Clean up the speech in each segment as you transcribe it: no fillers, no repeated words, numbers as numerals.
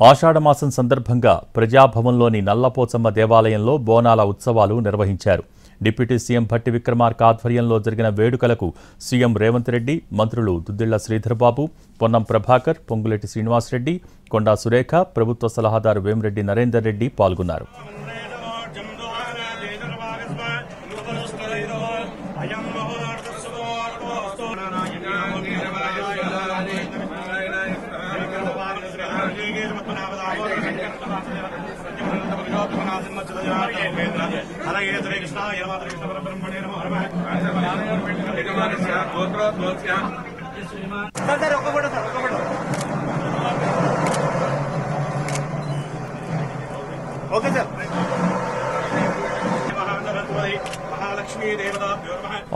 ఆషాఢమాసం సందర్భంగా ప్రజాభవన్లోని నల్లపోచమ్మ దేవాలయంలో బోనాల ఉత్సవాలు నిర్వహించారు. డిప్యూటీ సీఎం భట్టి విక్రమార్క ఆధ్వర్యంలో జరిగిన వేడుకలకు సీఎం రేవంత్ రెడ్డి, మంత్రులు దుద్దిళ్ల శ్రీధర్బాబు, పొన్నం ప్రభాకర్, పొంగులేటి శ్రీనివాసరెడ్డి, కొండా సురేఖ, ప్రభుత్వ సలహాదారు వేమిరెడ్డి నరేందర్ రెడ్డి పాల్గొన్నారు.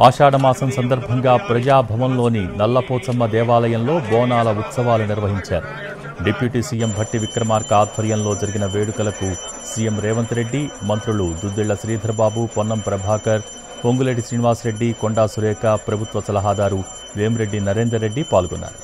ఆషాఢమాసం సందర్భంగా ప్రజాభవన్లోని నల్లపోచమ్మ దేవాలయంలో బోనాల ఉత్సవాలు నిర్వహించారు. డిప్యూటీ సీఎం భట్టి విక్రమార్క ఆధ్వర్యంలో జరిగిన వేడుకలకు సీఎం రేవంత్ రెడ్డి, మంత్రులు దుద్దిళ్ల శ్రీధర్బాబు, పొన్నం ప్రభాకర్, పొంగులేటి శ్రీనివాసరెడ్డి, కొండా సురేఖ, ప్రభుత్వ సలహాదారు వేమిరెడ్డి నరేందర్ రెడ్డి పాల్గొన్నారు.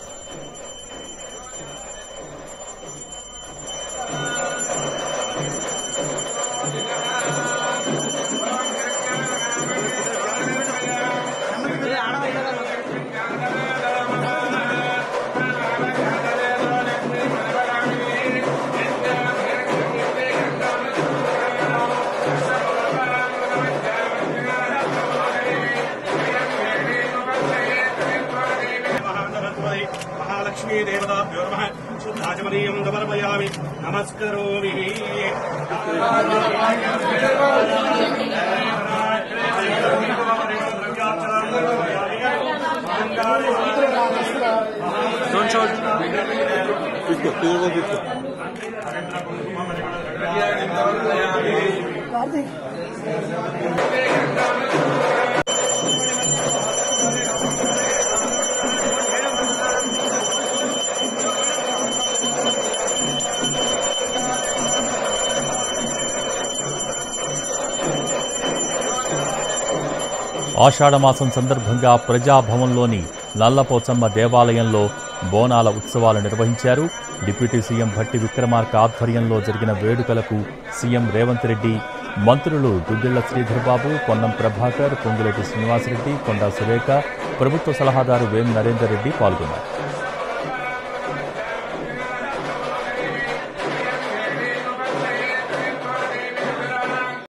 महालक्ष्मी देवताभ्यो नमः शुद्धाचमनीयं समर्पयामि नमस्करोमि ఆషాఢమాసం సందర్భంగా ప్రజాభవన్లోని నల్లపోచమ్మ దేవాలయంలో బోనాల ఉత్సవాలు నిర్వహించారు. డిప్యూటీ సీఎం భట్టి విక్రమార్క ఆధ్వర్యంలో జరిగిన వేడుకలకు సీఎం రేవంత్ రెడ్డి, మంత్రులు దుద్దిళ్ల శ్రీధర్బాబు, పొన్నం ప్రభాకర్, పొంగులేటి శ్రీనివాసరెడ్డి, కొండా సురేఖ, ప్రభుత్వ సలహాదారు వేం నరేందర్ రెడ్డి పాల్గొన్నారు.